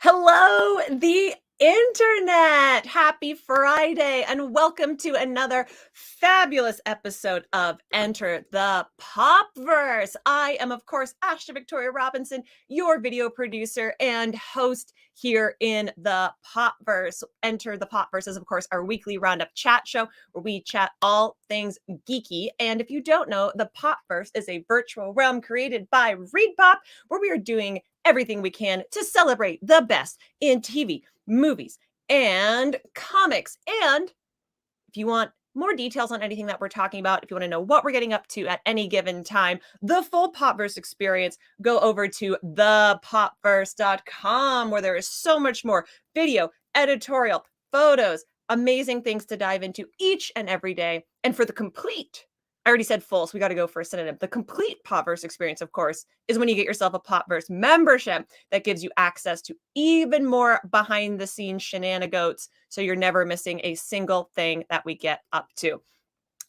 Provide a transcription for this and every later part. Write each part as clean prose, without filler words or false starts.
Hello, the internet. Happy Friday, and welcome to another fabulous episode of Enter the Popverse. I am, of course, Ashton Victoria Robinson, your video producer and host here in the Popverse. Enter the Popverse is, of course, our weekly roundup chat show where we chat all things geeky. And if you don't know, the Popverse is a virtual realm created by ReadPop, where we are doing everything we can to celebrate the best in TV, movies, and comics. And if you want more details on anything that we're talking about, if you want to know what we're getting up to at any given time, the full Popverse experience, go over to thepopverse.com, where there is so much more video, editorial, photos, amazing things to dive into each and every day. And for the complete, I already said full, so we got to go for a synonym. The complete Popverse experience, of course, is when you get yourself a Popverse membership that gives you access to even more behind the scenes shenanigans, so you're never missing a single thing that we get up to.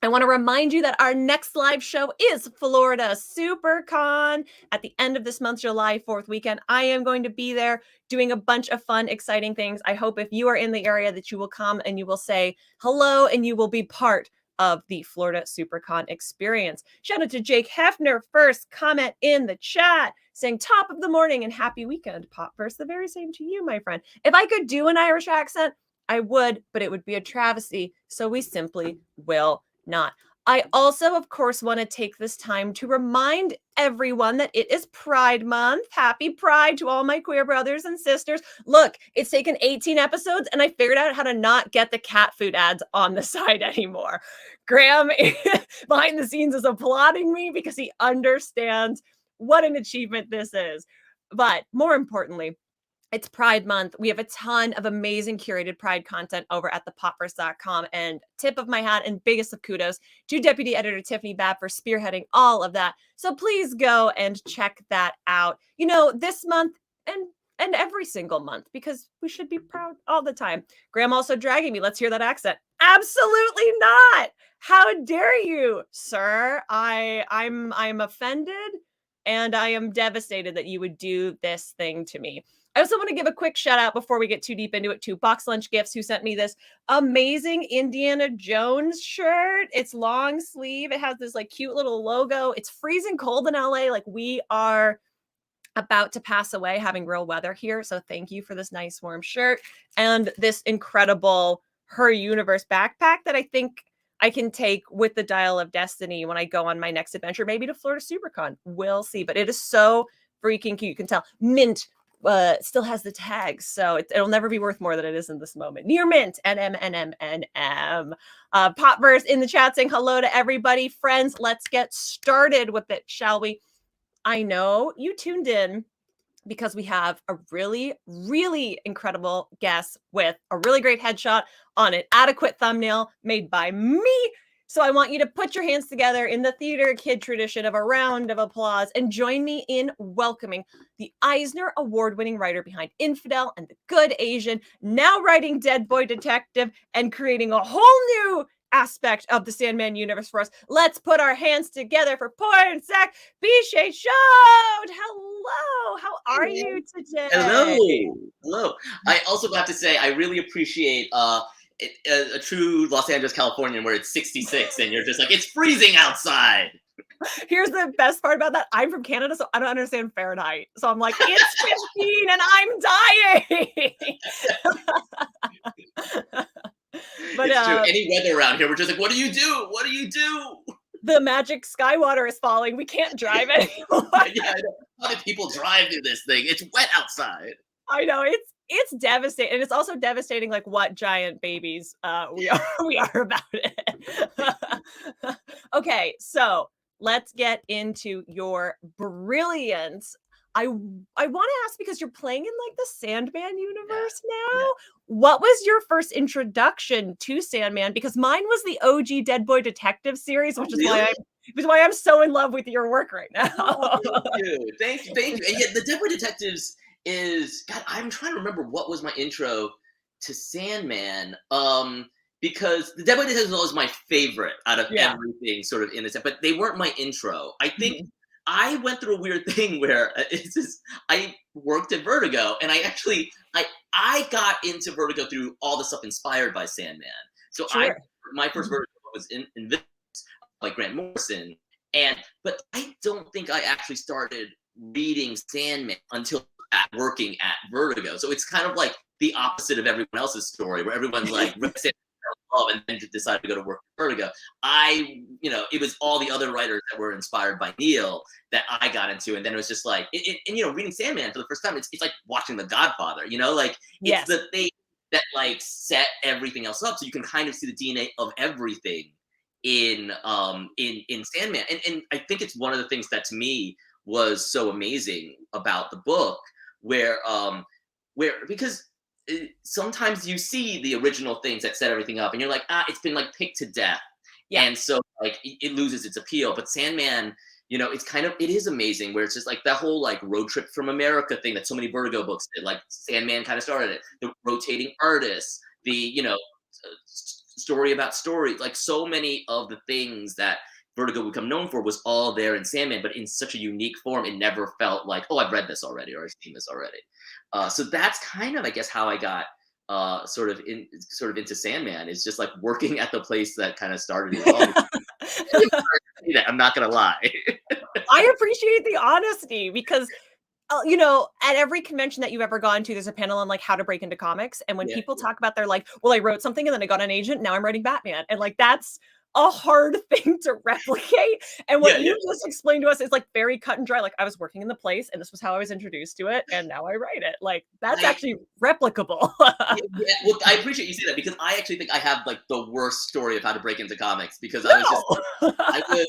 I want to remind you that our next live show is Florida SuperCon at the end of this month, July 4th weekend. I am going to be there doing a bunch of fun, exciting things. I hope if you are in the area that you will come and you will say hello and you will be part of the Florida SuperCon experience. Shout out to Jake Hefner, first comment in the chat, saying top of the morning and happy weekend, Popverse. The very same to you, my friend. If I could do an Irish accent, I would, but it would be a travesty, so we simply will not. I also, of course, want to take this time to remind everyone that it is Pride Month. Happy Pride to all my queer brothers and sisters. Look, it's taken 18 episodes, and I figured out how to not get the cat food ads on the side anymore. Graham, behind the scenes, is applauding me because he understands what an achievement this is. But more importantly, it's Pride Month. We have a ton of amazing curated Pride content over at thepopverse.com. And tip of my hat and biggest of kudos to Deputy Editor Tiffany Babb for spearheading all of that. So please go and check that out. You know, this month and every single month, because we should be proud all the time. Graham also dragging me. Let's hear that accent. Absolutely not. How dare you, sir? I'm offended, and I am devastated that you would do this thing to me. I also want to give a quick shout out before we get too deep into it to Box Lunch Gifts, who sent me this amazing Indiana Jones shirt. It's long sleeve. It has this like cute little logo. It's freezing cold in LA. Like, we are about to pass away having real weather here. So thank you for this nice warm shirt and this incredible Her Universe backpack that I think I can take with the Dial of Destiny when I go on my next adventure, maybe to Florida SuperCon. We'll see. But it is so freaking cute. You can tell mint still has the tags, so it'll never be worth more than it is in this moment. Near mint, NMNMNM. Popverse in the chat saying hello to everybody. Friends, let's get started with it, shall we? I know you tuned in because we have a really, really incredible guest with a really great headshot on an adequate thumbnail made by me. So I want you to put your hands together in the theater kid tradition of a round of applause and join me in welcoming the Eisner award-winning writer behind Infidel and The Good Asian, now writing Deadboy Detective and creating a whole new aspect of the Sandman Universe for us. Let's put our hands together for Pornsak Pichetshote. Hello, how are you today? Hello. I also have to say I really appreciate a true Los Angeles, Californian, where it's 66 and you're just like, it's freezing outside. Here's the best part about that. I'm from Canada, so I don't understand Fahrenheit. So I'm like, it's 15 and I'm dying. But it's true. Any weather around here, we're just like, what do you do? What do you do? The magic Skywater is falling. We can't drive anymore. Yeah, I know. How do people drive through this thing? It's wet outside. I know, it's devastating. And it's also devastating, like, what giant babies we are about it. Okay, so let's get into your brilliance. I want to ask, because you're playing in like the Sandman universe now. Yeah. What was your first introduction to Sandman? Because mine was the OG Deadboy Detectives series, which is why I'm so in love with your work right now. Oh, thank you. And yet, the Deadboy Detectives is, God, I'm trying to remember what was my intro to Sandman. Because the Deadboy Detectives was always my favorite out of everything sort of in this, but they weren't my intro. I think I went through a weird thing where it's just, I worked at Vertigo, and I got into Vertigo through all the stuff inspired by Sandman. So Sure. my first Mhm. Vertigo was in like Grant Morrison, and but I don't think I actually started reading Sandman until working at Vertigo. So it's kind of like the opposite of everyone else's story, where everyone like read Sandman and then decided to go to work at Vertigo. It was all the other writers that were inspired by Neil that I got into, and then it was just like, reading Sandman for the first time, it's like watching The Godfather. Like it's Yes. the thing that like set everything else up, so you can kind of see the DNA of everything in Sandman. And I think it's one of the things that to me was so amazing about the book, where because sometimes you see the original things that set everything up, and you're like, it's been like picked to death, Yeah. and so like it loses its appeal. But Sandman, it is amazing, where it's just like that whole like road trip from America thing that so many Vertigo books did. Like Sandman kind of started it. The rotating artists, the story about story, like so many of the things that Vertigo would become known for was all there in Sandman, but in such a unique form, it never felt like, oh, I've read this already or I've seen this already. So that's kind of, I guess, how I got sort of into Sandman. Is just like working at the place that kind of started it all. I'm not gonna lie. I appreciate the honesty because at every convention that you've ever gone to, there's a panel on like how to break into comics. And when Yeah, people talk about they're like, well, I wrote something and then I got an agent. Now I'm writing Batman. And like that's a hard thing to replicate. And what yeah, yeah. you just explained to us is like very cut and dry. Like I was working in the place and this was how I was introduced to it. And now I write it. Like that's I actually replicable. Yeah, yeah, well, I appreciate you say that, because I actually think I have like the worst story of how to break into comics, because I was just No. I was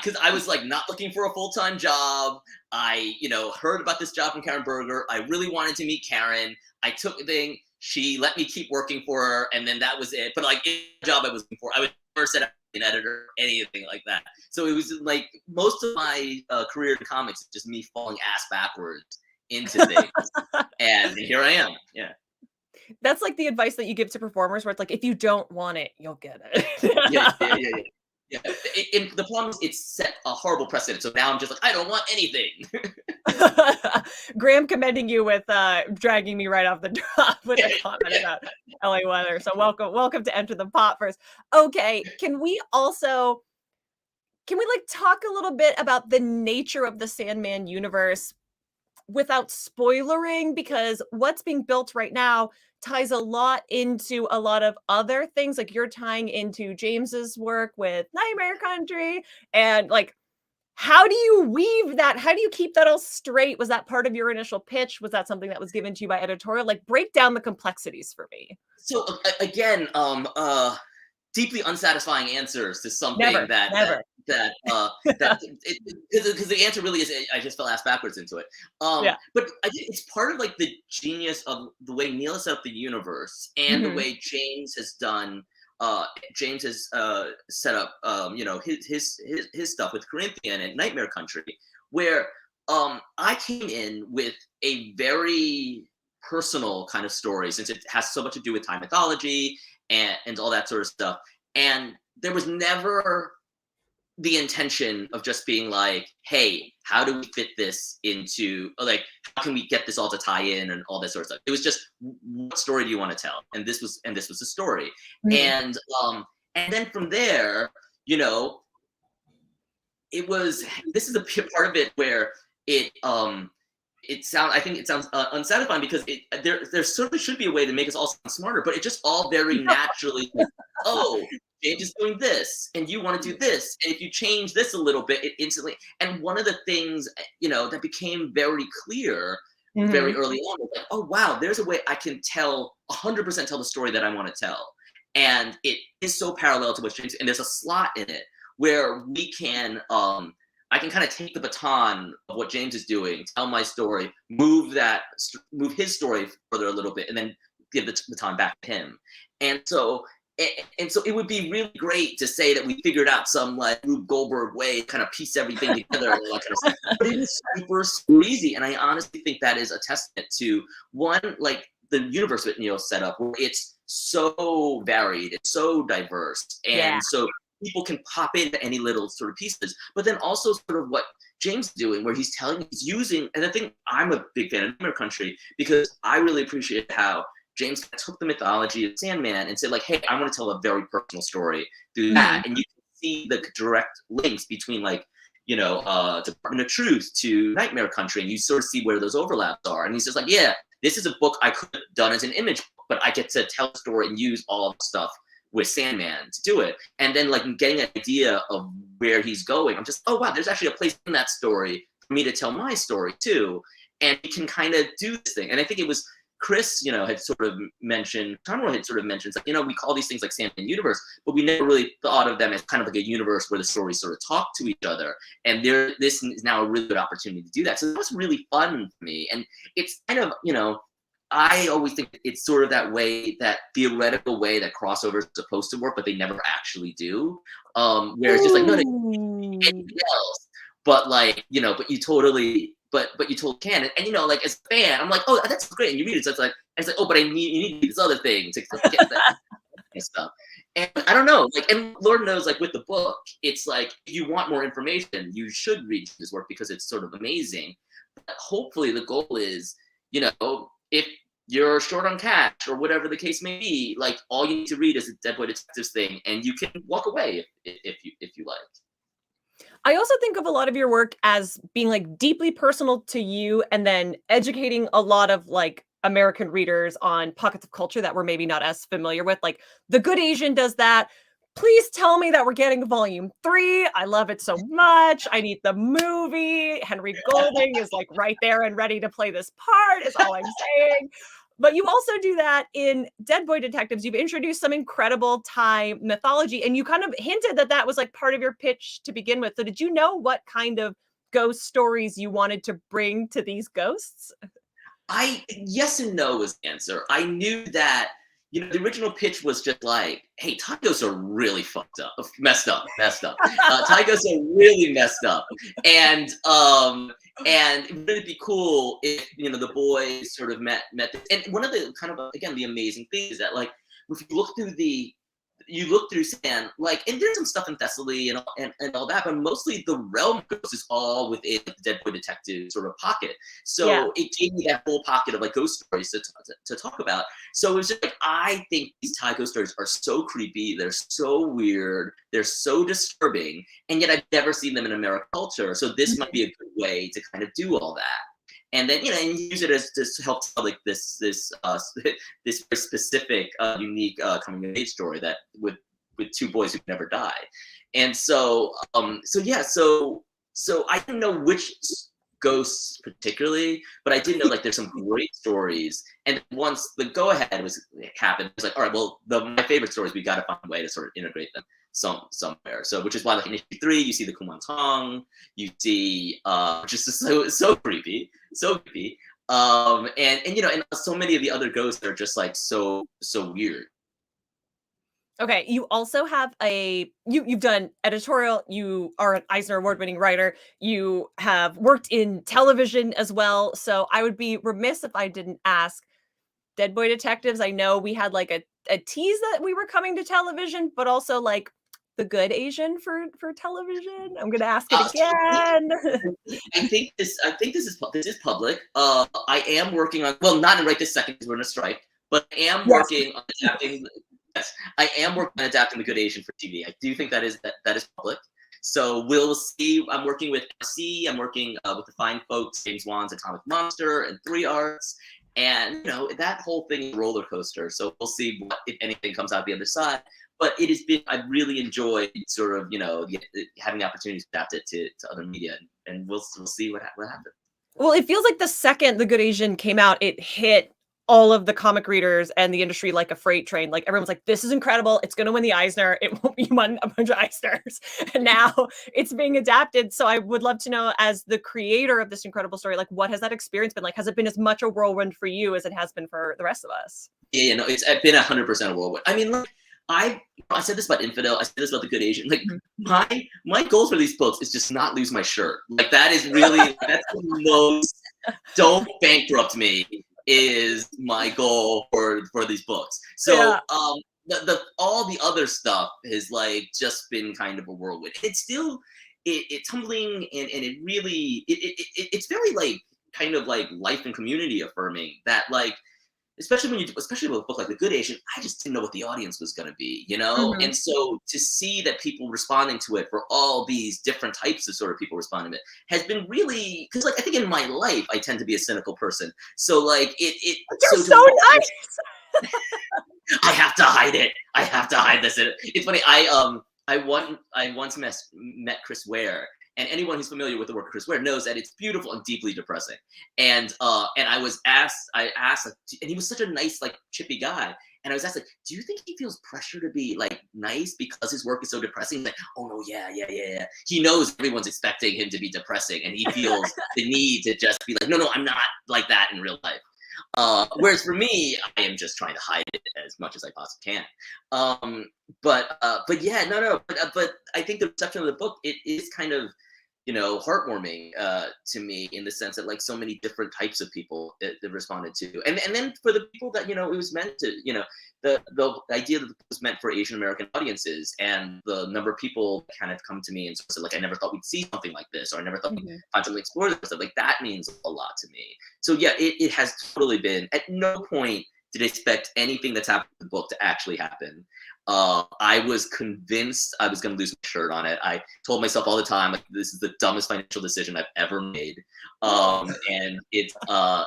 because I was like not looking for a full-time job. I, heard about this job from Karen Berger. I really wanted to meet Karen. I took the thing. She let me keep working for her, and then that was it. But like any job I was looking for, I was never set up an editor, anything like that. So it was like most of my career in comics is just me falling ass backwards into things, and here I am. Yeah. That's like the advice that you give to performers where it's like, if you don't want it, you'll get Yeah, it. yeah, yeah, yeah. Yeah, the problem is it's set a horrible precedent. So now I'm just like, I don't want anything. Graham commending you with dragging me right off the drop with Yeah, a comment yeah. about LA weather. So welcome to enter the Popverse. Okay, can we like talk a little bit about the nature of the Sandman universe without spoilering? Because what's being built right now ties a lot into a lot of other things. Like you're tying into James's work with Nightmare Country and like how do you weave that? How do you keep that all straight? Was that part of your initial pitch? Was that something that was given to you by editorial? Like break down the complexities for me. So again, deeply unsatisfying answers to something Never, that never. because the answer really is, I just fell ass backwards into it. Yeah. But I think it's part of like the genius of the way Neil has set up the universe, and the Mhm. way James has done. James has set up his stuff with Corinthian and Nightmare Country, where I came in with a very personal kind of story, since it has so much to do with time mythology and all that sort of stuff. And there was never the intention of just being like, hey, how do we fit this into, like, how can we get this all to tie in and all that sort of stuff. It was just, what story do you want to tell? And this was the story. Mhm. And then from there, you know, it was, this is a part of it where it I think it sounds unsatisfying, because there certainly should be a way to make us all sound smarter, but it just all very naturally, like, oh, James is doing this and you want to do this, and if you change this a little bit, it instantly. And one of the things, that became very clear very Mhm. early on was like, oh wow, there's a way I can 100% tell the story that I want to tell, and it is so parallel to what James, and there's a slot in it where we can I can kind of take the baton of what James is doing, tell my story, move his story further a little bit, and then give the baton back to him. And so it would be really great to say that we figured out some like Rube Goldberg way to kind of piece everything together and all that kind of stuff. But it is super easy, and I honestly think that is a testament to, one, like the universe that Neil set up, where it's so varied, it's so diverse, Yeah. and so people can pop into any little sort of pieces. But then also sort of what James is doing, where he's using, and I think I'm a big fan of Nightmare Country because I really appreciate how James took the mythology of Sandman and said, like, hey, I want to tell a very personal story through that. And you can see the direct links between, like, you know, Department of Truth to Nightmare Country, and you sort of see where those overlaps are. And he's just like, yeah, this is a book I could have done as an image book, but I get to tell a story and use all of the stuff with Sandman to do it. And then, like, getting an idea of where he's going, I'm just, oh wow, there's actually a place in that story for me to tell my story too. And he can kind of do this thing. And I think it was Chris, you know, had sort of mentioned, Conroy had sort of mentioned, like, you know, we call these things like Sandman Universe, but we never really thought of them as kind of like a universe where the stories sort of talk to each other. And this is now a really good opportunity to do that. So it was really fun for me. And it's kind of, you know, I always think it's sort of that way, that theoretical way that crossovers are supposed to work, but they never actually do. Where it's just like, no, anything else. But like, you know, but you totally can. And you know, like, as a fan, I'm like, oh, that's great. And you read it, so it's like, oh, but you need this other thing to get that and stuff. And I don't know, like, and Lord knows, like, with the book, it's like, if you want more information, you should read his work because it's sort of amazing. But hopefully the goal is, you know, if you're short on cash or whatever the case may be, like, all you need to read is the Deadboy Detectives thing, and you can walk away if you like. I also think of a lot of your work as being, like, deeply personal to you and then educating a lot of, like, American readers on pockets of culture that we're maybe not as familiar with. Like, The Good Asian does that. Please tell me that we're getting volume 3. I love it so much. I need the movie. Henry Golding is, like, right there and ready to play this part, is all I'm saying. But you also do that in Deadboy Detectives. You've introduced some incredible Thai mythology, and you kind of hinted that that was, like, part of your pitch to begin with. So did you know what kind of ghost stories you wanted to bring to these ghosts? Yes and no was the answer. I knew that, you know, the original pitch was just like, hey, Thai ghosts are really fucked up, messed up. Thai ghosts are really messed up. And it would really be cool if, you know, the boys sort of met this. And one of the kind of, again, the amazing things is that, like, if you look through Sand, like, and there's some stuff in Thessaly and all that, but mostly the realm ghost is all within the Deadboy Detective sort of pocket. So it gave me that whole pocket of, like, ghost stories to talk about. So it was just like, I think these Thai ghost stories are so creepy, they're so weird, they're so disturbing, and yet I've never seen them in American culture. So this might be a good way to kind of do all that. And then, you know, and use it as to help tell, like, this very specific, unique coming of age story that with two boys who never die. And so I didn't know which ghosts particularly, but I did know, like, there's some great stories. And once the go ahead happened, it was like, all right, well, my favorite stories, we got to find a way to sort of integrate them somewhere. So, which is why, like, in issue 3, you see the Kumantong, you see, which is just so creepy. And you know, and so many of the other ghosts are just, like, so weird. Okay, you also have you've done editorial, you are an Eisner award-winning writer, you have worked in television as well, so I would be remiss if I didn't ask, Deadboy Detectives, I know we had, like, a tease that we were coming to television, but also, like, The Good Asian for television? I'm gonna ask it again. I think this is public. I am working on, well, not right this second because we're in a strike, but I am working on adapting. Yes, I am working on adapting The Good Asian for TV. I do think that is public. So we'll see. I'm working with RC. I'm working with the fine folks, James Wan's Atomic Monster and 3 Arts. And, you know, that whole thing is a roller coaster. So we'll see what, if anything, comes out the other side. But it has been, I've really enjoyed sort of, you know, having the opportunity to adapt it to other media. And we'll see what happens. Well, it feels like the second The Good Asian came out, it hit all of the comic readers and the industry like a freight train. Like, everyone's like, this is incredible. It's going to win the Eisner. It won't be won a bunch of Eisners. And now it's being adapted. So I would love to know, as the creator of this incredible story, like, what has that experience been like? Has it been as much a whirlwind for you as it has been for the rest of us? Yeah, no, it's been 100% a whirlwind. I mean, look, I said this about Infidel. I said this about The Good Asian. Like, my goals for these books is just not lose my shirt. Like, that is really, that's the most, don't bankrupt me, is my goal for these books. So all the other stuff has, like, just been kind of a whirlwind. It's still, it's humbling, and it really it's very like kind of like life and community affirming that like especially when you especially with a book like The Good Asian, I just didn't know what the audience was going to be, you know? Mhm. And so to see that people responding to it for all these different types of sort of people responding to it has been really because like I think in my life I tend to be a cynical person. So like You're so so to nice. I have to hide it. I have to hide this. It's funny. I once met Chris Ware, and anyone who's familiar with the work of Chris Ware knows that it's beautiful and deeply depressing. And I asked, and he was such a nice, like chippy guy. And I was asked, like, do you think he feels pressure to be like nice because his work is so depressing? He's like, oh no, yeah, yeah, yeah, yeah. He knows everyone's expecting him to be depressing, and he feels the need to just be like, no, no, I'm not like that in real life. Whereas for me, I am just trying to hide it as much as I possibly can. But yeah, no. But I think the reception of the book it is kind of heartwarming to me in the sense that like so many different types of people it responded to, and then for the people that it was meant to, the idea that the book was meant for Asian American audiences, and the number of people that kind of come to me and sort of said like I never thought we'd see something like this, or I never thought we'd Mhm. find something explored this stuff, like that means a lot to me. So yeah, it has totally been. At no point did I expect anything that's happened in the book to actually happen. I was convinced I was going to lose my shirt on it. I told myself all the time, like, this is the dumbest financial decision I've ever made. And it's,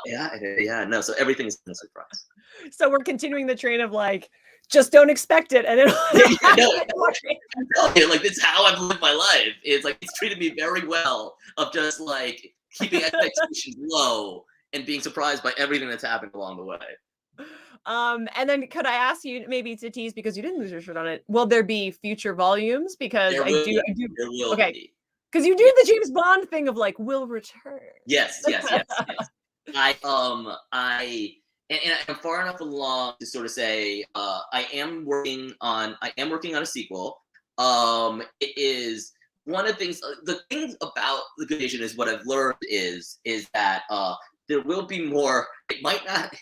yeah, no. So everything is a surprise. So we're continuing the train of like, just don't expect it, and Yeah, it'll yeah, no, happen for you. I'm telling you, like, this is how I've lived my life. It's like, it's treated me very well of just like keeping expectations low and being surprised by everything that's happened along the way. And then could I ask you maybe to tease because you didn't lose your shirt on it? Will there be future volumes? Because There will be, I do. there will Okay, be. because you do Yeah. the James Bond thing of like will return. Yes, yes, yes, yes. And I'm far enough along to sort of say I am working on a sequel. It is one of the things. The things about the Good Asian is what I've learned is that there will be more. It might not.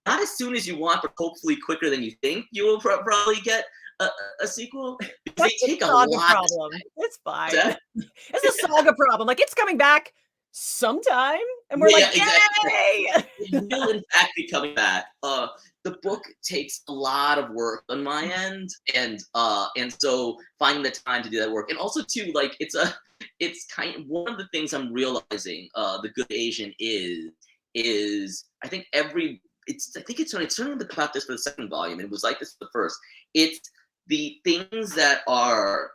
Not as soon as you want, but hopefully quicker than you think. You will probably get a sequel because That's they a take a saga lot. problem. It's fine. Of It's a saga problem. Like it's coming back sometime, and we're Yeah, like, exactly. yay! It will in fact be coming back. The book takes a lot of work on my end, and so finding the time to do that work, and also too, like it's kind of one of the things I'm realizing. The Good Asian is I think it's certainly about this for the second volume, and it was like this for the first. It's the things that are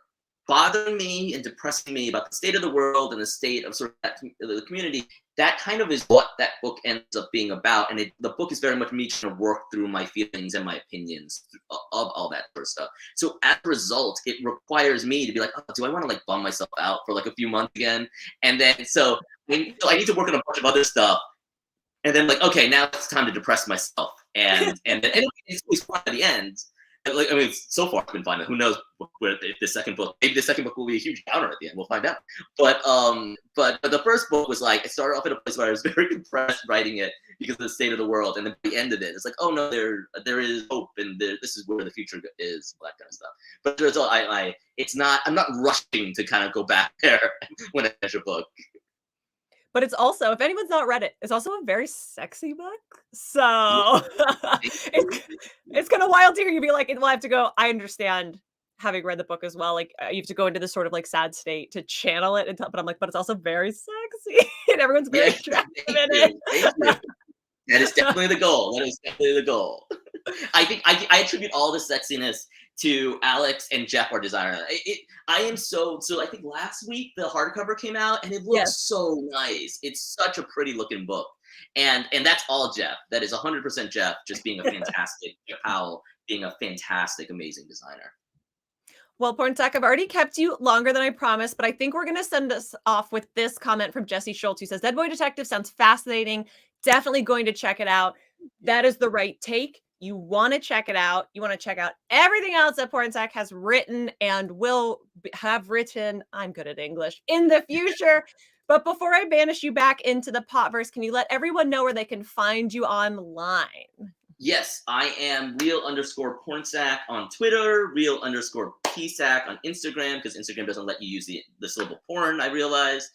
bothering me and depressing me about the state of the world and the state of sort of the community. That kind of is what that book ends up being about, and the book is very much me trying to work through my feelings and my opinions of all that sort of stuff. So as a result, it requires me to be like, oh, do I want to like bum myself out for like a few months again? And then so I need to work on a bunch of other stuff, and then like, okay, now it's time to depress myself, and it's always fun at the end. Like, I mean, so far it's been fun. Who knows where if the second book? Maybe the second book will be a huge downer at the end. We'll find out. But the first book was like, it started off at a place where I was very depressed writing it because of the state of the world, and then by the end of it, it's like, oh no, there is hope, and this is where the future is, all that kind of stuff. But as a result, I'm not rushing to kind of go back there when I finish a book. But it's also, if anyone's not read it, it's also a very sexy book. So it's kind of wild to hear you be like, well, I have to go. I understand having read the book as well. Like you have to go into this sort of like sad state to channel it. But I'm like, but it's also very sexy and everyone's very Yeah, attractive thank in you, thank you. That is definitely the goal. That is definitely the goal. I think I attribute all the sexiness to Alex and Jeff, our designer. I am so. I think last week the hardcover came out, and it Yes. looks so nice. It's such a pretty looking book, and that's all Jeff. That is 100% Jeff, just being a fantastic Jeff Powell, being a fantastic, amazing designer. Well, Pornsak, I've already kept you longer than I promised, but I think we're going to send us off with this comment from Jesse Schultz, who says, Deadboy Detective sounds fascinating. Definitely going to check it out. That is the right take. You want to check it out. You want to check out everything else that Pornsak has written and will have written. I'm good at English in the future. But before I banish you back into the Popverse, can you let everyone know where they can find you online? Yes, I am real_Pornsak on Twitter, real_Pornsak PSAC on Instagram, because Instagram doesn't let you use the syllable porn, I realized,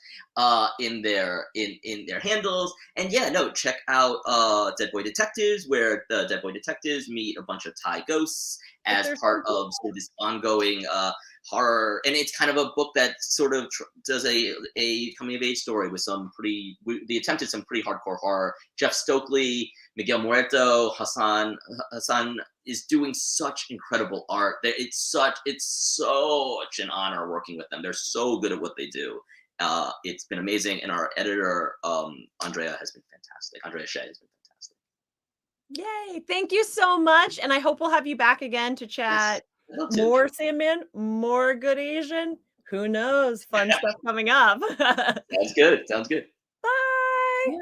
in their handles. And yeah, no, check out Deadboy Detectives, where the Deadboy Detectives meet a bunch of Thai ghosts as part of sort of this ongoing horror. And it's kind of a book that sort of does a coming of age story with they attempted some pretty hardcore horror. Jeff Stokely, Miguel Muerto, Hassan is doing such incredible art. It's such an honor working with them. They're so good at what they do. It's been amazing, and our editor Andrea has been fantastic. Andrea Shea has been fantastic. Yay! Thank you so much, and I hope we'll have you back again to chat more Sandman, more Good Asian. Who knows? Fun stuff coming up. Sounds good. Sounds good. Bye.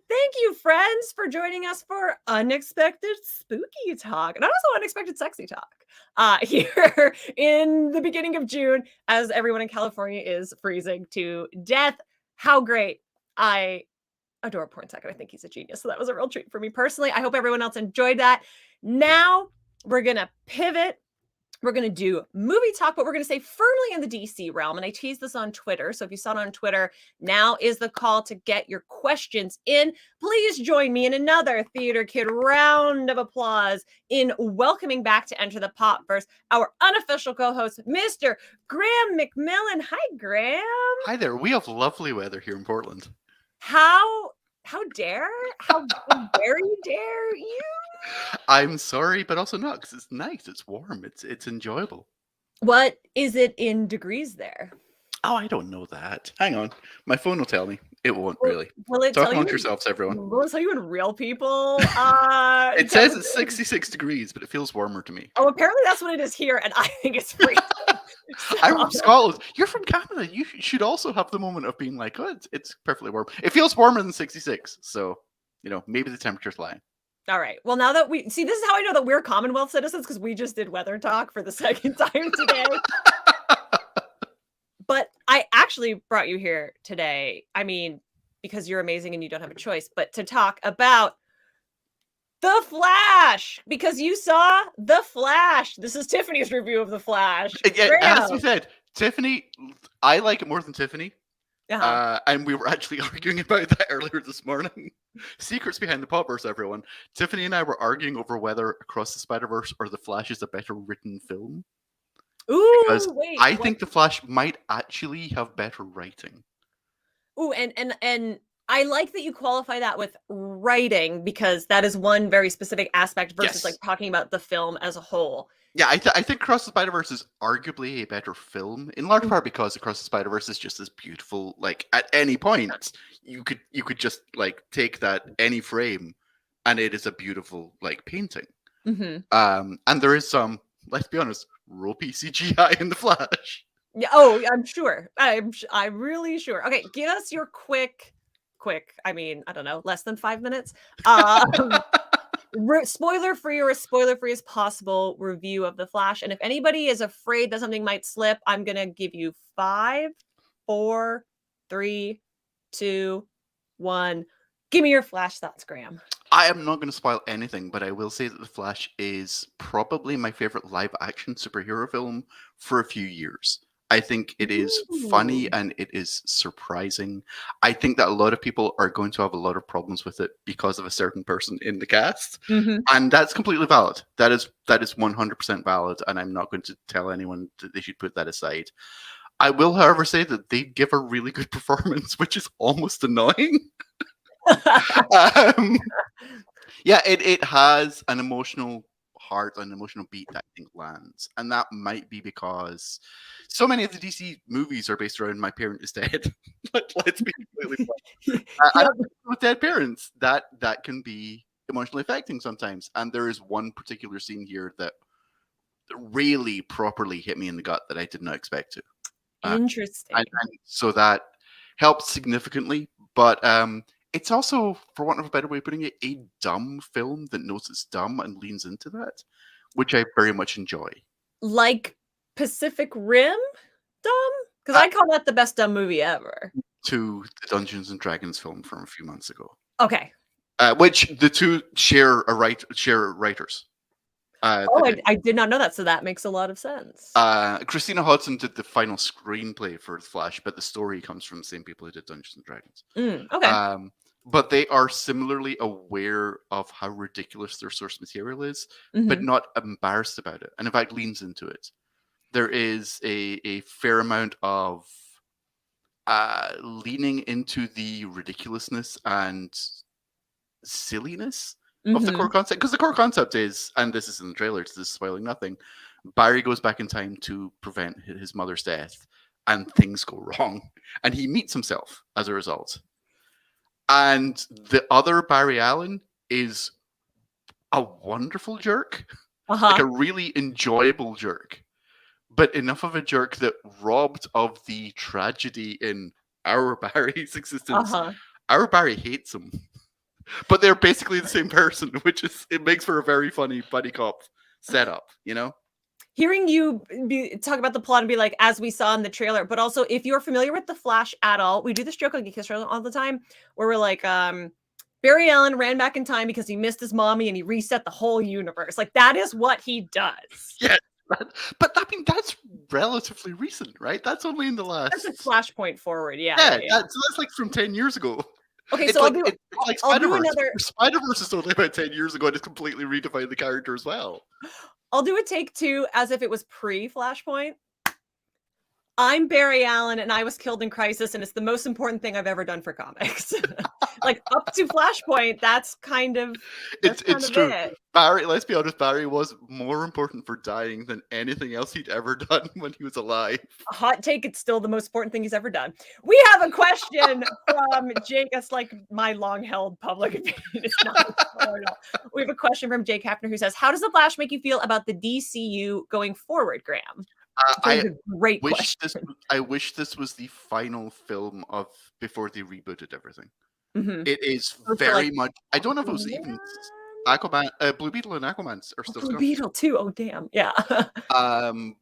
Thank you, friends, for joining us for Unexpected Spooky Talk and also Unexpected Sexy Talk here in the beginning of June, as everyone in California is freezing to death. How great. I adore Pornsak, and I think he's a genius. So that was a real treat for me personally. I hope everyone else enjoyed that. Now we're going to pivot. We're going to do movie talk, but we're going to stay firmly in the DC realm. And I teased this on Twitter. So if you saw it on Twitter, now is the call to get your questions in. Please join me in another Theater Kid round of applause in welcoming back to Enter the Popverse our unofficial co-host, Mr. Graham McMillan. Hi, Graham. Hi there. We have lovely weather here in Portland. How dare you? I'm sorry, but also not, because it's nice. It's warm. It's enjoyable. What is it in degrees there? Oh, I don't know that. Hang on. My phone will tell me. It won't really. Will it Talk tell amongst you? yourselves, everyone. Will it tell you in real people? It says it's 66 degrees, but it feels warmer to me. Oh, apparently that's what it is here, and I think it's freezing. I'm from Scotland. You're from Canada. You should also have the moment of being like, oh, it's perfectly warm. It feels warmer than 66, so maybe the temperature's lying. All right. Well, now that we see, this is how I know that we're Commonwealth citizens, because we just did weather talk for the second time today. But I actually brought you here today. I mean, because you're amazing and you don't have a choice, but to talk about The Flash, because you saw The Flash. This is Tiffany's review of The Flash. As we said, Tiffany, I like it more than Tiffany. Uh-huh. And we were actually arguing about that earlier this morning. Secrets behind the Popverse, everyone. Tiffany and I were arguing over whether Across the Spider-Verse or The Flash is a better written film. Ooh, because wait. I think The Flash might actually have better writing. Ooh, and I like that you qualify that with writing, because that is one very specific aspect versus like talking about the film as a whole. Yeah, I think Across the Spider-Verse is arguably a better film, in large part because Across the Spider-Verse is just as beautiful. Like, at any point, you could just like take that any frame, and it is a beautiful like painting. Mm-hmm. And there is some, let's be honest, ropey CGI in The Flash. Yeah. Oh, I'm sure. I'm really sure. Okay, give us your quick. I mean, I don't know, less than 5 minutes. Spoiler-free or as spoiler-free as possible review of The Flash. And if anybody is afraid that something might slip, I'm going to give you 5, 4, 3, 2, 1. Give me your Flash thoughts, Graham. I am not going to spoil anything, but I will say that The Flash is probably my favorite live-action superhero film for a few years. I think it is funny and it is surprising. I think that a lot of people are going to have a lot of problems with it because of a certain person in the cast. Mm-hmm. And that's completely valid. That is 100% valid, and I'm not going to tell anyone that they should put that aside. I will, however, say that they give a really good performance, which is almost annoying. Yeah, it has an emotional heart, an emotional beat that I think lands, and that might be because so many of the DC movies are based around my parent is dead. Let's be completely frank. With dead parents, that can be emotionally affecting sometimes, and there is one particular scene here that really properly hit me in the gut that I did not expect to. Interesting. And so that helps significantly, but it's also, for want of a better way of putting it, a dumb film that knows it's dumb and leans into that, which I very much enjoy. Like Pacific Rim dumb? Because I call that the best dumb movie ever. To the Dungeons and Dragons film from a few months ago. Okay. Which the two share writers. Oh, I did not know that, so that makes a lot of sense. Christina Hodson did the final screenplay for The Flash, but the story comes from the same people who did Dungeons and Dragons. Okay. But they are similarly aware of how ridiculous their source material is, but Mhm. not embarrassed about it, and in fact leans into it. There is a fair amount of leaning into the ridiculousness and silliness of the core Mhm. concept, because the core concept is, and this is in the trailer, so this is spoiling nothing, Barry goes back in time to prevent his mother's death, and things go wrong, and he meets himself as a result. And the other Barry Allen is a wonderful jerk, like a really enjoyable jerk, but enough of a jerk that robbed of the tragedy in our Barry's existence, our Barry hates him. But they're basically the same person, which is, it makes for a very funny buddy cop setup, you know? Hearing you talk about the plot and be like, as we saw in the trailer, but also if you're familiar with The Flash at all, we do this joke on Geek History all the time, where we're like, Barry Allen ran back in time because he missed his mommy and he reset the whole universe. Like, that is what he does. Yeah. But I mean, that's relatively recent, right? That's only in the last. That's a flashpoint forward, yeah. That's like from 10 years ago. Okay, it's so like, it's like I'll do Spider-Verse. another. Spider-Verse is only about 10 years ago, and it's completely redefined the character as well. I'll do a take two as if it was pre-Flashpoint. I'm Barry Allen, and I was killed in Crisis, and it's the most important thing I've ever done for comics. Like, up to Flashpoint, that's kind of it's true. Barry, let's be honest, Barry was more important for dying than anything else he'd ever done when he was alive. Hot take, it's still the most important thing he's ever done. We have a question from Jake. That's like my long-held public opinion. It's not we have a question from Jake Hafner who says, how does The Flash make you feel about the DCU going forward, Graham? I great question. I wish this was the final film of before they rebooted everything. It is very much. I don't know if it was even Aquaman, Blue Beetle, and Aquaman are still. Blue Beetle too. Oh damn, yeah.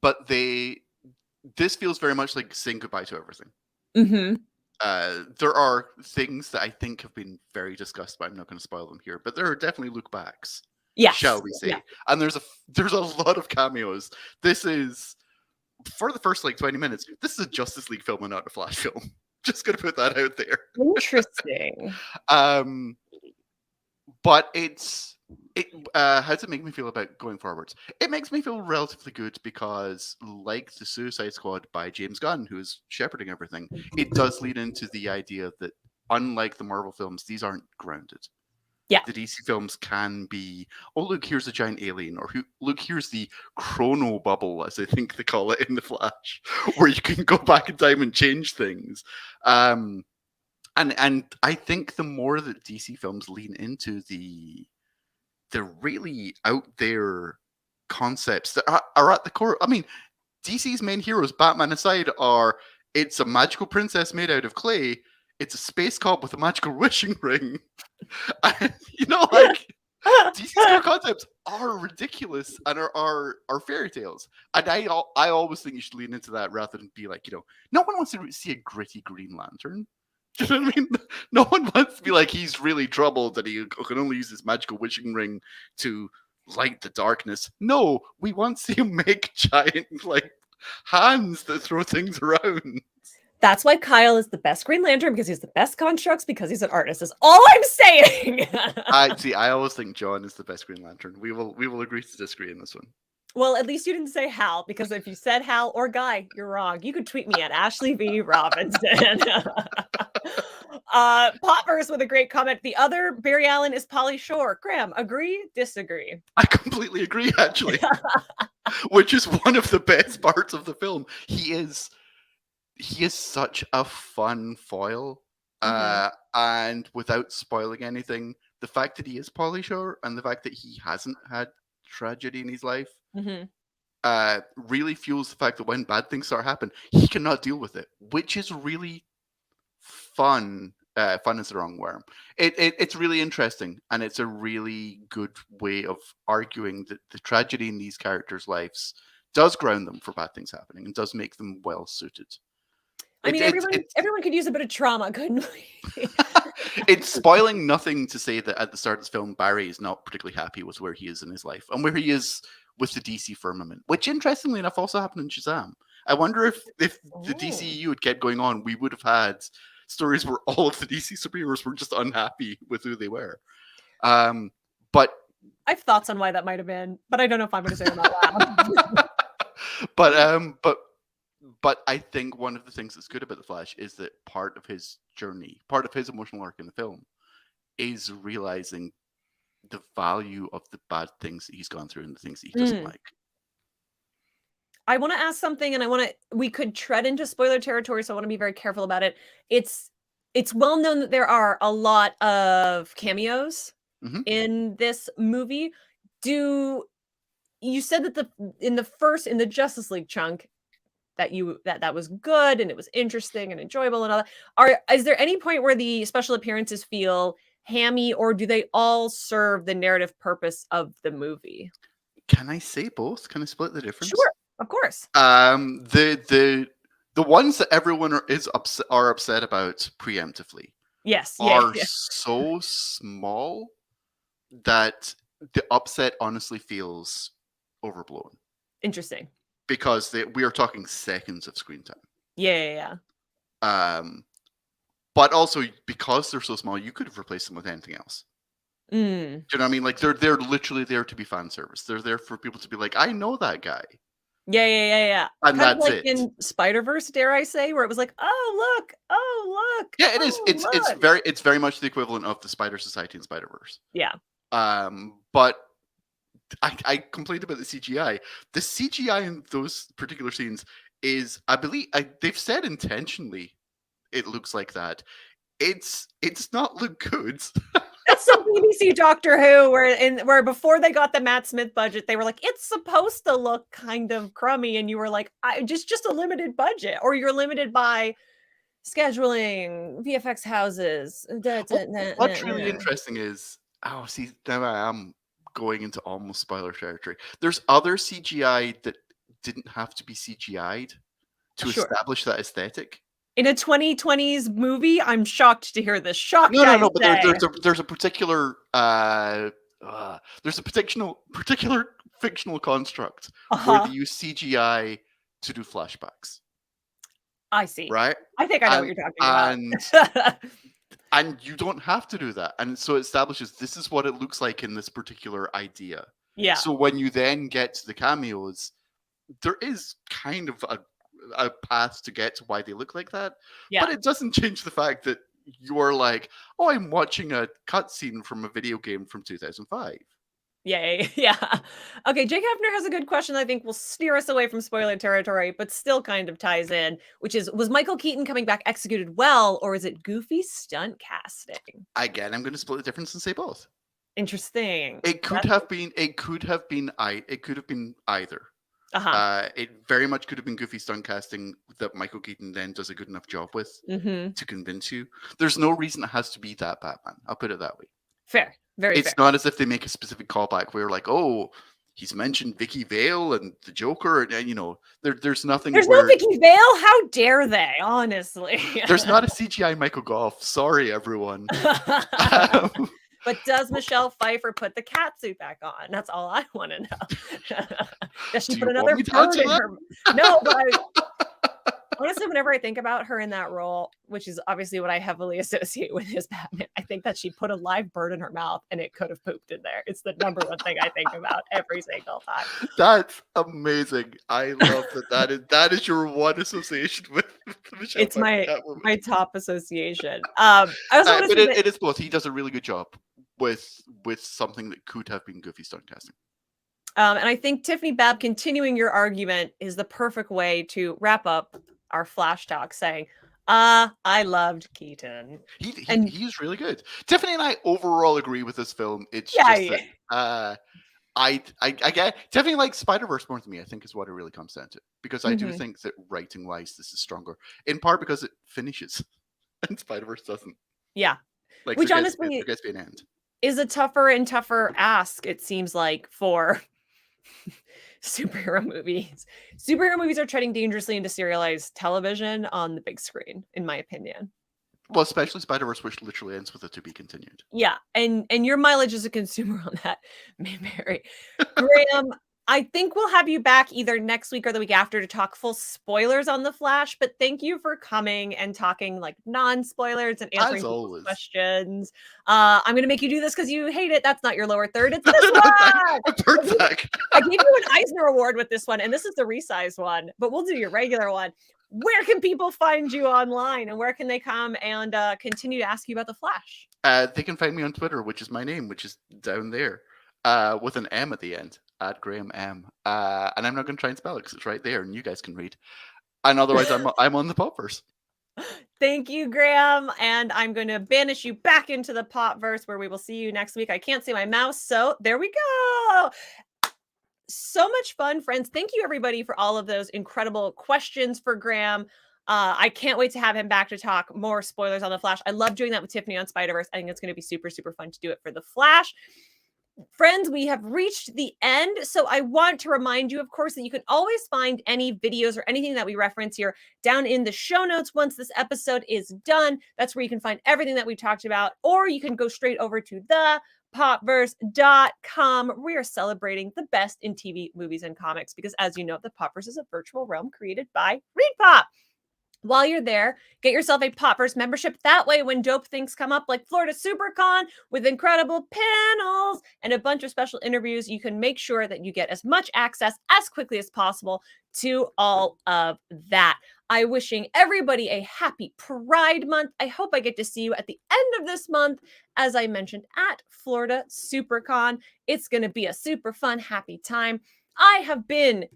But this feels very much like saying goodbye to everything. There are things that I think have been very discussed, but I'm not going to spoil them here. But there are definitely look backs. Yes, shall we say? Yeah. And there's a lot of cameos. This is, for the first like 20 minutes, this is a Justice League film and not a Flash film. Just gonna put that out there. Interesting. But how does it make me feel about going forwards? It makes me feel relatively good because, like the Suicide Squad by James Gunn, who is shepherding everything, it does lead into the idea that, unlike the Marvel films, these aren't grounded. Yeah. The DC films can be, oh, look, here's a giant alien, or look, here's the chrono bubble, as I think they call it in The Flash, where you can go back in time and change things. And I think the more that DC films lean into the really out there concepts that are at the core. I mean, DC's main heroes, Batman aside, are it's a magical princess made out of clay. It's a space cop with a magical wishing ring. And, like DC's core concepts are ridiculous and are fairy tales. And I always think you should lean into that rather than be like, no one wants to see a gritty Green Lantern. Do you know what I mean? No one wants to be like he's really troubled that he can only use his magical wishing ring to light the darkness. No, we want to see him make giant hands that throw things around. That's why Kyle is the best Green Lantern, because he's the best constructs, because he's an artist, is all I'm saying. I always think John is the best Green Lantern. We will agree to disagree in this one. Well, at least you didn't say Hal, because if you said Hal or Guy, you're wrong. You could tweet me at Ashley V. Robinson. Popverse with a great comment. The other Barry Allen is Pauly Shore. Graham, agree? Disagree? I completely agree, actually. Which is one of the best parts of the film. He is such a fun foil. And without spoiling anything, the fact that he is Pauly Shore and the fact that he hasn't had tragedy in his life really fuels the fact that when bad things start happening, he cannot deal with it, which is really fun. Fun is the wrong word. It's really interesting, and it's a really good way of arguing that the tragedy in these characters' lives does ground them for bad things happening and does make them well suited. I mean, everyone could use a bit of trauma, couldn't we? It's spoiling nothing to say that at the start of this film, Barry is not particularly happy with where he is in his life and where he is with the DC firmament, which interestingly enough also happened in Shazam. I wonder if the DCEU had kept going on, we would have had stories where all of the DC superheroes were just unhappy with who they were. But I have thoughts on why that might have been, but I don't know if I'm going to say them out loud. But I think one of the things that's good about the Flash is that part of his journey, part of his emotional arc in the film, is realizing the value of the bad things that he's gone through and the things that he doesn't like. I want to ask something, and we could tread into spoiler territory, so I want to be very careful about it. It's well known that there are a lot of cameos in this movie. You said that in the Justice League chunk that was good and it was interesting and enjoyable and all that. Is there any point where the special appearances feel hammy, or do they all serve the narrative purpose of the movie? Can I say both? Can I split the difference? Sure, of course. The ones that everyone are upset about preemptively, are so small that the upset honestly feels overblown. Interesting. Because we are talking seconds of screen time. Yeah. But also because they're so small, you could have replaced them with anything else. Do you know what I mean? Like they're literally there to be fan service. They're there for people to be like, I know that guy. Yeah. And kind that's of like it. In Spider-Verse, dare I say, where it was like, oh look. Yeah, it is. It's very much the equivalent of the Spider Society in Spider-Verse. Yeah. But I complained about the CGI. The CGI in those particular scenes is, I believe, they've said intentionally, it looks like that. It's not look good. That's some BBC Doctor Who, where before they got the Matt Smith budget, they were like, it's supposed to look kind of crummy, and you were like, just a limited budget, or you're limited by scheduling, VFX houses. What's really interesting is, see, now I am going into almost spoiler territory. There's other CGI that didn't have to be CGI'd to establish that aesthetic. In a 2020s movie, I'm shocked to hear this. No, but there's a particular particular fictional construct where they use CGI to do flashbacks. I see. Right? I think I know what you're talking about. And you don't have to do that. And so it establishes this is what it looks like in this particular idea. Yeah. So when you then get to the cameos, there is kind of a path to get to why they look like that. Yeah. But it doesn't change the fact that you're like, oh, I'm watching a cutscene from a video game from 2005. Yeah. Okay, Jake Hefner has a good question I think will steer us away from spoiler territory, but still kind of ties in, which is, was Michael Keaton coming back executed well, or is it goofy stunt casting? Again, I'm going to split the difference and say both. Interesting. It could have been either. It very much could have been goofy stunt casting that Michael Keaton then does a good enough job with to convince you. There's no reason it has to be that Batman. I'll put it that way. Fair. Very It's fair. not as if they make a specific callback where you're like, oh, he's mentioned Vicky Vale and the Joker, and there's nothing. There's no Vicky Vale. How dare they? Honestly, there's not a CGI Michael Goff. Sorry, everyone. But does Michelle Pfeiffer put the cat suit back on? That's all I want to know. Does she put another bird in her? No, but honestly, whenever I think about her in that role, which is obviously what I heavily associate with his Batman, I think that she put a live bird in her mouth and it could have pooped in there. It's the number one thing I think about every single time. That's amazing. I love that is your one association with Michelle. It's my top association. It is both. He does a really good job with something that could have been goofy stunt casting. And I think Tiffany Babb continuing your argument is the perfect way to wrap up our Flash talk, saying, I loved Keaton. He's really good. Tiffany and I overall agree with this film. It's that I get Tiffany likes Spider-Verse more than me, I think is what it really comes down to. Because I do think that writing wise this is stronger. In part because it finishes and Spider-Verse doesn't. Yeah. Like which honestly there gets to be an end. Is a tougher and tougher ask, it seems like, for superhero movies. Superhero movies are treading dangerously into serialized television on the big screen, in my opinion. Well, especially Spider-Verse, which literally ends with a to be continued. Yeah, and your mileage as a consumer on that may vary. Graham, I think we'll have you back either next week or the week after to talk full spoilers on The Flash, but thank you for coming and talking like non-spoilers and answering As people's always. questions. I'm going to make you do this because you hate it. That's not your lower third. It's No, this no, one! Pornsak. I gave you an Eisner Award with this one, and this is the resized one, but we'll do your regular one. Where can people find you online, and where can they come and continue to ask you about The Flash? They can find me on Twitter, which is my name, which is down there, with an M at the end, at Graham M. And I'm not going to try and spell it because it's right there, and you guys can read. And otherwise, I'm on the Popverse. Thank you, Graham. And I'm going to banish you back into the Popverse where we will see you next week. I can't see my mouse, so there we go. So much fun, friends. Thank you, everybody, for all of those incredible questions for Graham. I can't wait to have him back to talk more spoilers on The Flash. I love doing that with Tiffany on Spider-Verse. I think it's going to be super, super fun to do it for The Flash. Friends, we have reached the end. So I want to remind you, of course, that you can always find any videos or anything that we reference here down in the show notes once this episode is done. That's where you can find everything that we talked about, or you can go straight over to thepopverse.com. We are celebrating the best in TV, movies, and comics because, as you know, the Popverse is a virtual realm created by ReadPop. While you're there, get yourself a Popverse membership. That way, when dope things come up like Florida SuperCon with incredible panels and a bunch of special interviews, you can make sure that you get as much access as quickly as possible to all of that. I'm wishing everybody a happy Pride Month. I hope I get to see you at the end of this month, as I mentioned, at Florida SuperCon. It's going to be a super fun, happy time. I have been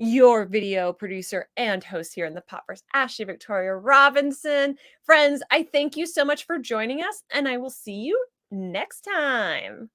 your video producer and host here in the Popverse, Ashley Victoria Robinson. Friends, I thank you so much for joining us, and I will see you next time.